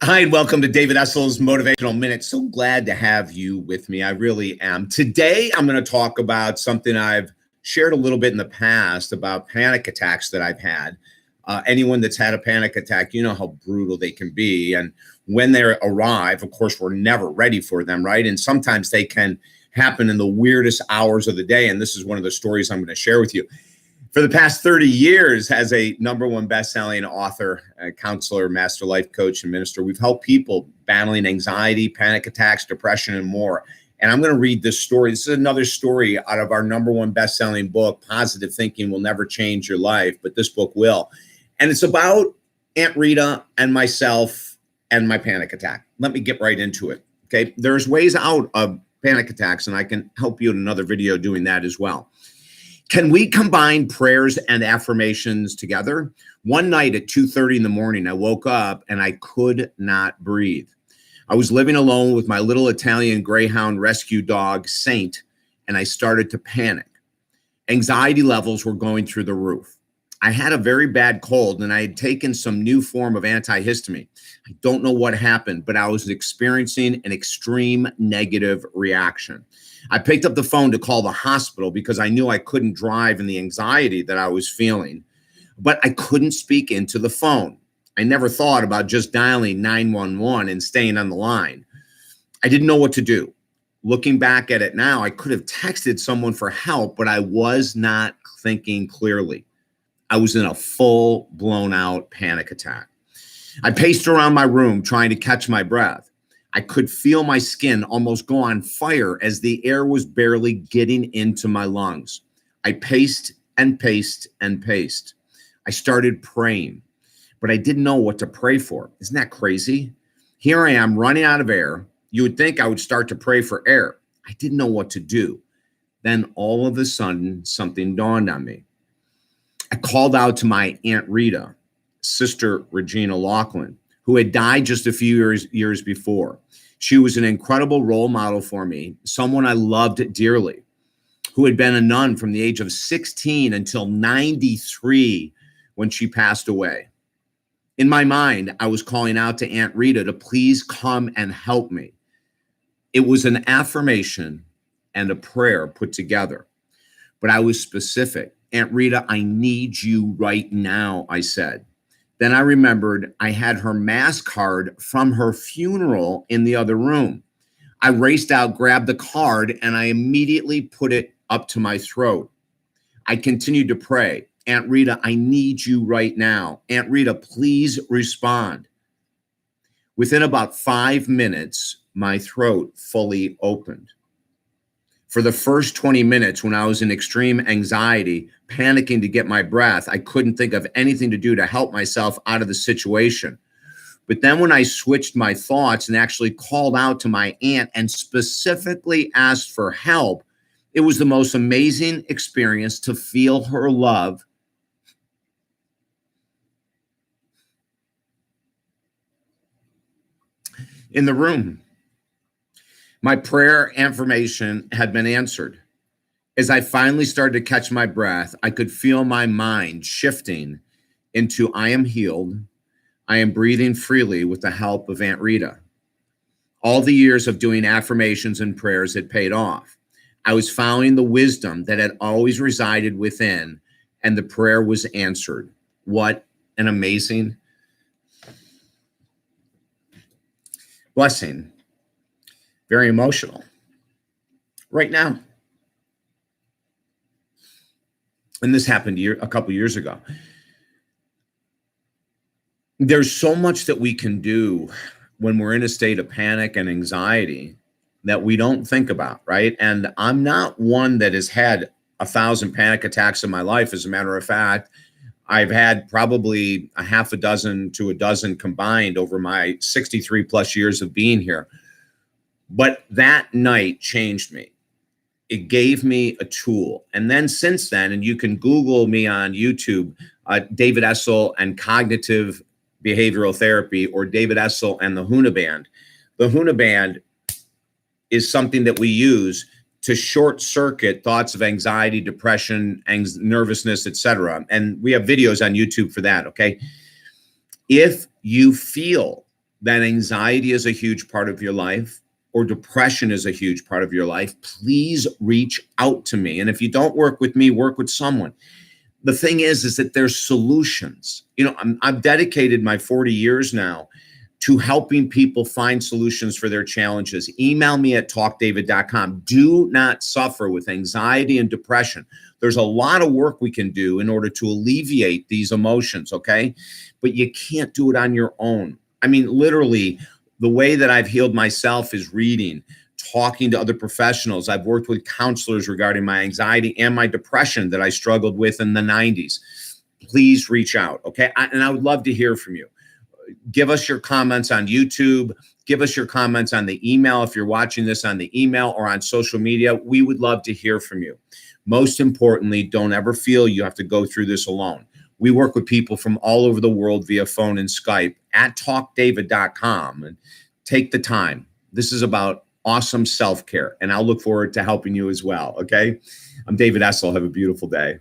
Hi, and welcome to David Essel's Motivational Minute. So glad to have you with me. I really am. Today, I'm going to talk about something I've shared a little bit in the past about panic attacks that I've had. Anyone that's had a panic attack, you know how brutal they can be. And when they arrive, of course, we're never ready for them, right? And sometimes they can happen in the weirdest hours of the day. And this is one of the stories I'm going to share with you. For the past 30 years, as a #1 best-selling author, counselor, master life coach, and minister, we've helped people battling anxiety, panic attacks, depression, and more. And I'm going to read this story. This is another story out of our #1 best-selling book, Positive Thinking Will Never Change Your Life, but this book will. And it's about Aunt Rita and myself and my panic attack. Let me get right into it, okay? There's ways out of panic attacks, and I can help you in another video doing that as well. Can we combine prayers and affirmations together? One night at 2:30 in the morning, I woke up and I could not breathe. I was living alone with my little Italian Greyhound rescue dog, Saint, and I started to panic. Anxiety levels were going through the roof. I had a very bad cold and I had taken some new form of antihistamine. I don't know what happened, but I was experiencing an extreme negative reaction. I picked up the phone to call the hospital because I knew I couldn't drive in the anxiety that I was feeling, but I couldn't speak into the phone. I never thought about just dialing 911 and staying on the line. I didn't know what to do. Looking back at it now, I could have texted someone for help, but I was not thinking clearly. I was in a full blown out panic attack. I paced around my room trying to catch my breath. I could feel my skin almost go on fire as the air was barely getting into my lungs. I paced and paced and paced. I started praying, but I didn't know what to pray for. Isn't that crazy? Here I am running out of air. You would think I would start to pray for air. I didn't know what to do. Then all of a sudden, something dawned on me. I called out to my Aunt Rita, Sister Regina Laughlin, who had died just a few years before. She was an incredible role model for me, someone I loved dearly, who had been a nun from the age of 16 until 93 when she passed away. In my mind, I was calling out to Aunt Rita to please come and help me. It was an affirmation and a prayer put together, but I was specific. Aunt Rita, I need you right now, I said. Then I remembered I had her mass card from her funeral in the other room. I raced out, grabbed the card, and I immediately put it up to my throat. I continued to pray. Aunt Rita, I need you right now. Aunt Rita, please respond. Within about 5 minutes, my throat fully opened. For the first 20 minutes, when I was in extreme anxiety, panicking to get my breath, I couldn't think of anything to do to help myself out of the situation. But then when I switched my thoughts and actually called out to my aunt and specifically asked for help, it was the most amazing experience to feel her love in the room. My prayer affirmation had been answered. As I finally started to catch my breath, I could feel my mind shifting into I am healed. I am breathing freely with the help of Aunt Rita. All the years of doing affirmations and prayers had paid off. I was following the wisdom that had always resided within, and the prayer was answered. What an amazing blessing. Very emotional right now. And this happened a couple years ago. There's so much that we can do when we're in a state of panic and anxiety that we don't think about, right? And I'm not one that has had 1,000 panic attacks in my life. As a matter of fact, I've had probably a half a dozen to a dozen combined over my 63 plus years of being here. But that night changed me. It gave me a tool. And then since then, and you can Google me on YouTube, David Essel and Cognitive Behavioral Therapy, or David Essel and the Huna Band. The Huna Band is something that we use to short circuit thoughts of anxiety, depression, nervousness, etc. And we have videos on YouTube for that, okay? If you feel that anxiety is a huge part of your life or depression is a huge part of your life, please reach out to me. And if you don't work with me, work with someone. The thing is that there's solutions. You know, I've dedicated my 40 years now to helping people find solutions for their challenges. Email me at talkdavid.com. Do not suffer with anxiety and depression. There's a lot of work we can do in order to alleviate these emotions, okay? But you can't do it on your own. I mean, literally, the way that I've healed myself is reading, talking to other professionals. I've worked with counselors regarding my anxiety and my depression that I struggled with in the 90s. Please reach out, okay? And I would love to hear from you. Give us your comments on YouTube. Give us your comments on the email. If you're watching this on the email or on social media, we would love to hear from you. Most importantly, don't ever feel you have to go through this alone. We work with people from all over the world via phone and Skype at talkdavid.com, and take the time. This is about awesome self-care, and I'll look forward to helping you as well, okay? I'm David Essel. Have a beautiful day.